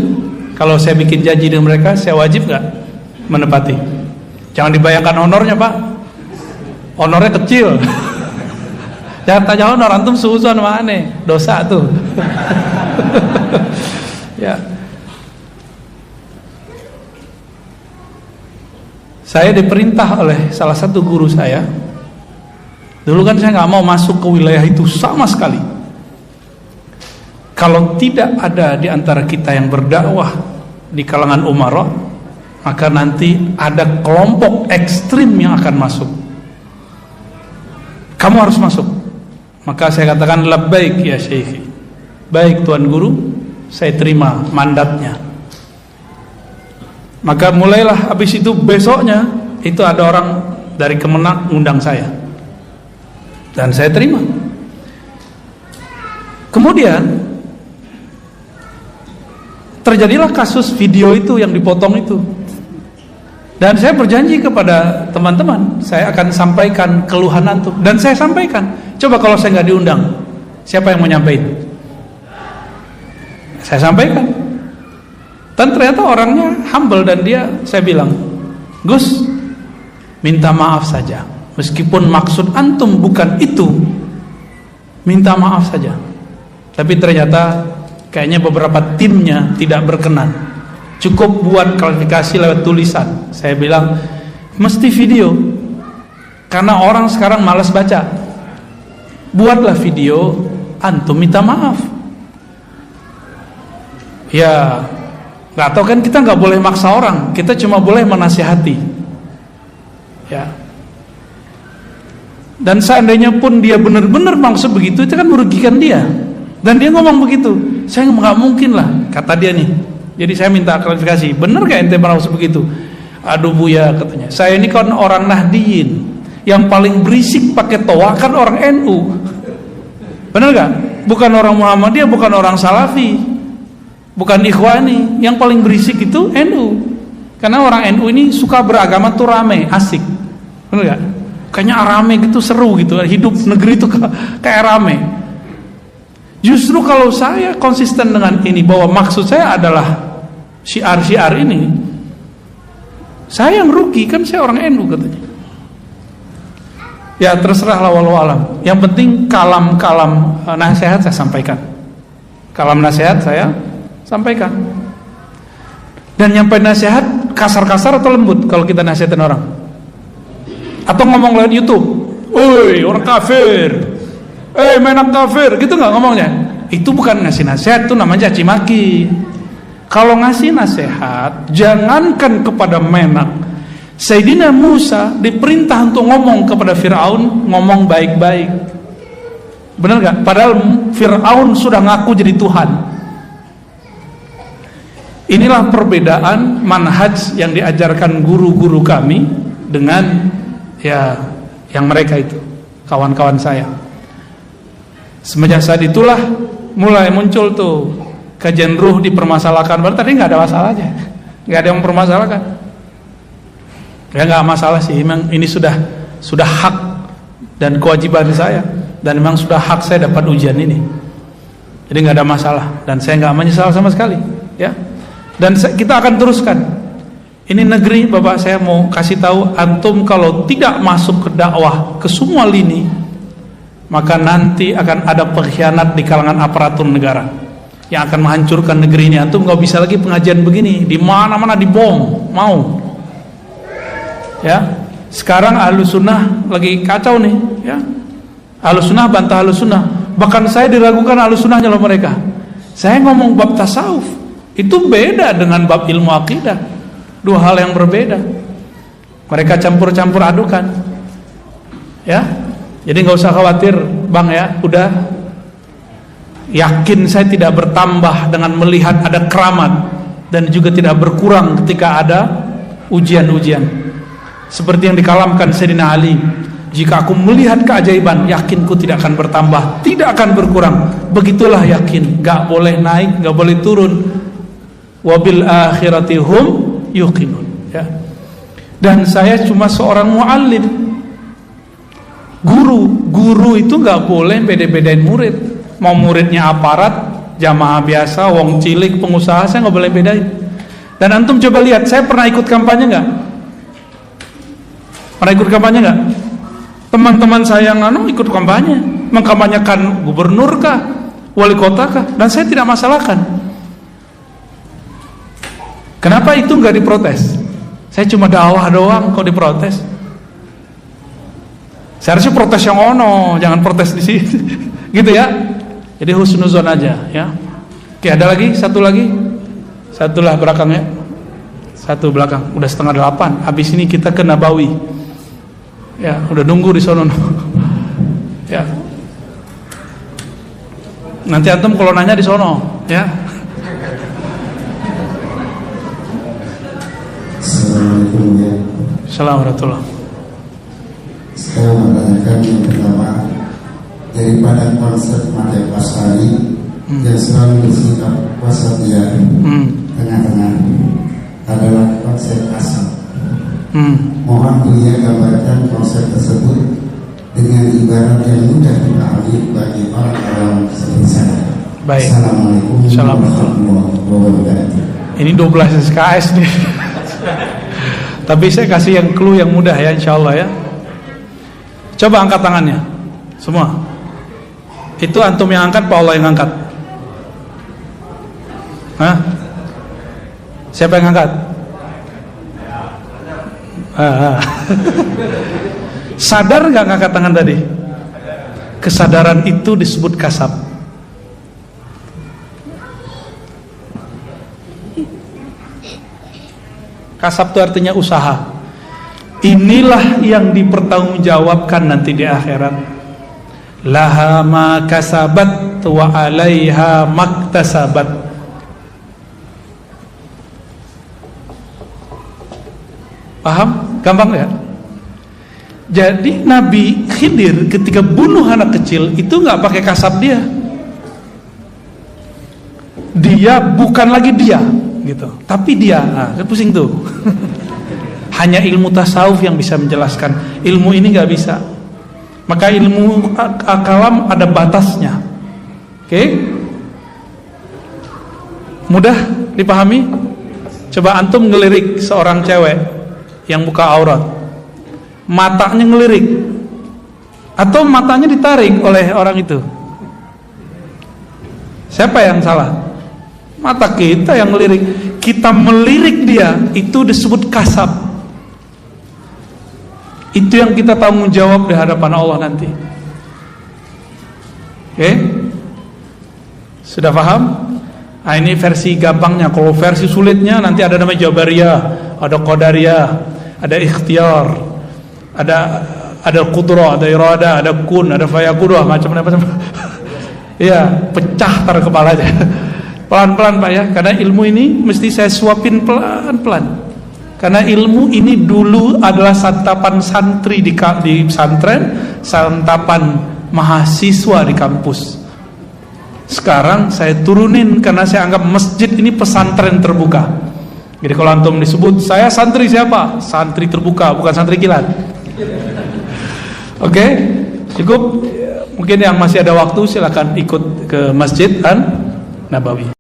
Kalau saya bikin janji dengan mereka, saya wajib nggak menepati? Jangan dibayangkan honornya, Pak. Honornya kecil. Jangan tanya honor, antum suuzon sama aneh, dosa tuh. Ya. Saya diperintah oleh salah satu guru saya. Dulu kan saya nggak mau masuk ke wilayah itu sama sekali. Kalau tidak ada di antara kita yang berdakwah di kalangan umara, maka nanti ada kelompok ekstrim yang akan masuk. Kamu harus masuk. Maka saya katakan labbaik ya syekhi. Baik Tuan Guru, saya terima mandatnya. Maka mulailah habis itu besoknya itu ada orang dari Kemenak ngundang saya. Dan saya terima. Kemudian terjadilah kasus video itu yang dipotong itu. Dan saya berjanji kepada teman-teman, saya akan sampaikan keluhan antum. Dan saya sampaikan. Coba kalau saya nggak diundang, siapa yang mau nyampein? Saya sampaikan. Dan ternyata orangnya humble dan saya bilang, Gus, minta maaf saja. Meskipun maksud antum bukan itu, minta maaf saja. Tapi ternyata kayaknya beberapa timnya tidak berkenan. Cukup buat klarifikasi lewat tulisan. Saya bilang mesti video, karena orang sekarang malas baca. Buatlah video, antum minta maaf. Ya, nggak tahu kan, kita nggak boleh maksa orang, kita cuma boleh menasihati. Ya. Dan seandainya pun dia benar-benar maksud begitu, itu kan merugikan dia. Dan dia ngomong begitu, saya nggak mungkin lah, kata dia nih. Jadi saya minta klarifikasi, benar gak ente maksud begitu? Aduh Buya, katanya, saya ini kan orang Nahdiyin, yang paling berisik pakai toa kan orang NU. Benar gak? Bukan orang Muhammadiyah, bukan orang Salafi, bukan Ikhwani. Yang paling berisik itu NU. Karena orang NU ini suka beragama tuh rame, asik. Benar gak? kayaknya rame gitu, seru gitu, hidup negeri itu kayak rame. Justru kalau saya konsisten dengan ini, bahwa maksud saya adalah syiar-syiar ini, saya yang rugi, kan saya orang NU katanya. Ya terserahlah, wallahu alam. Yang penting kalam-kalam nasihat saya sampaikan. Kalam nasihat saya sampaikan. Dan nyampe nasihat kasar-kasar atau lembut kalau kita nasihatin orang? Atau ngomong lewat YouTube, "Woi, orang kafir. Menak kafir." Gitu nggak ngomongnya? Itu bukan ngasih nasihat, itu namanya caci maki. Kalau ngasih nasihat, jangankan kepada Menak. Sayyidina Musa diperintah untuk ngomong kepada Fir'aun, ngomong baik-baik. Benar gak? Padahal Fir'aun sudah ngaku jadi Tuhan. Inilah perbedaan manhaj yang diajarkan guru-guru kami dengan ya yang mereka itu, kawan-kawan saya. Semenjak saat itulah mulai muncul tuh kajian ruh dipermasalahkan. Padahal tadi nggak ada masalahnya, nggak ada yang mempermasalahkan. Ya nggak masalah sih, memang ini sudah hak dan kewajiban saya, dan memang sudah hak saya dapat ujian ini. Jadi nggak ada masalah, dan saya nggak menyesal sama sekali, ya. Dan kita akan teruskan. Ini negeri, Bapak, saya mau kasih tahu antum, kalau tidak masuk ke dakwah ke semua lini, maka nanti akan ada pengkhianat di kalangan aparatur negara yang akan menghancurkan negeri ini. Antum nggak bisa lagi pengajian begini, di mana-mana dibom, mau. Ya, sekarang Ahlus Sunnah lagi kacau nih, ya. Ahlus Sunnah bantah Ahlus Sunnah. Bahkan saya diragukan Ahlus Sunnahnya loh mereka. Saya ngomong bab tasawuf, itu beda dengan bab ilmu akidah. Dua hal yang berbeda. Mereka campur-campur adukan. Ya. Jadi nggak usah khawatir, Bang, ya. Udah yakin saya tidak bertambah dengan melihat ada keramat, dan juga tidak berkurang ketika ada ujian-ujian. Seperti yang dikalamkan Sayyidina Ali, jika aku melihat keajaiban, yakinku tidak akan bertambah, tidak akan berkurang. Begitulah yakin, gak boleh naik, gak boleh turun. Wabil akhirati hum yuqinun, ya. Dan saya cuma seorang muallim, guru itu gak boleh beda-bedain murid. Mau muridnya aparat, jamaah biasa, wong cilik, pengusaha, saya gak boleh bedain. Dan antum coba lihat, saya pernah ikut kampanye gak? Pernah ikut kampanye nggak? Teman-teman saya yang ikut kampanye, mengkampanyekan gubernur kah, wali kota kah, dan saya tidak masalahkan. Kenapa itu nggak diprotes? Saya cuma dakwah doang, kok diprotes? Saya harusnya protes yang ono, jangan protes di sini, gitu ya. Jadi husnuzon aja, ya. Oke, ada lagi, satu lah belakangnya, satu belakang, udah 7:30. Habis ini kita ke Nabawi. Ya, udah nunggu di sono. Ya. Nanti antum kalau nanya di sono, ya. Assalamualaikum ya. Assalamualaikum. Saya menanyakan yang pertama, daripada konsep Made Pasari yang selalu bersikap wasatiyah, tengah-tengah, adalah konsep asal. Mohon beliau gambarkan konsep tersebut dengan ibarat yang mudah dipahami bagi orang awam seperti saya. Baik. Assalamualaikum warahmatullahi wabarakatuh. Ini 12 SKS nih. Tapi saya kasih yang clue yang mudah ya, insyaallah ya. Coba angkat tangannya semua. Itu antum yang angkat, Pak Allah yang angkat? Hah? Siapa yang angkat? Sadar gak ngangkat tangan tadi? Kesadaran itu disebut kasab. Kasab itu artinya usaha. Inilah yang dipertanggungjawabkan nanti di akhirat. Laha ma kasabat wa 'alaiha maktasabat. Paham? Gampang ya? Jadi Nabi Khidir ketika bunuh anak kecil itu nggak pakai kasab dia. Dia bukan lagi dia, gitu. Tapi dia, pusing tuh. Hanya ilmu tasawuf yang bisa menjelaskan. Ilmu ini nggak bisa. Maka ilmu kalam ada batasnya. Oke? Mudah dipahami? Coba antum ngelirik seorang cewek yang buka aurat, matanya ngelirik atau matanya ditarik oleh orang itu, siapa yang salah? Mata kita yang ngelirik. Kita melirik dia, itu disebut kasab. Itu yang kita tanggung jawab di hadapan Allah nanti. Oke? Sudah paham? Nah, ini versi gampangnya. Kalau versi sulitnya nanti ada namanya Jabariyah, ada Qadariyah, ada Ikhtiar, ada Qudrah, ada Irada, ada Kun, ada Fayaqun, macam-macam. Iya, pecah tar kepalanya. Pelan-pelan Pak ya, karena ilmu ini mesti saya suapin pelan-pelan. Karena ilmu ini dulu adalah santapan santri di pesantren, santapan mahasiswa di kampus. Sekarang saya turunin karena saya anggap masjid ini pesantren terbuka. Jadi kalau antum disebut saya santri siapa? Santri terbuka, bukan santri kilat. Oke, cukup. Mungkin yang masih ada waktu silakan ikut ke Masjid An-Nabawi.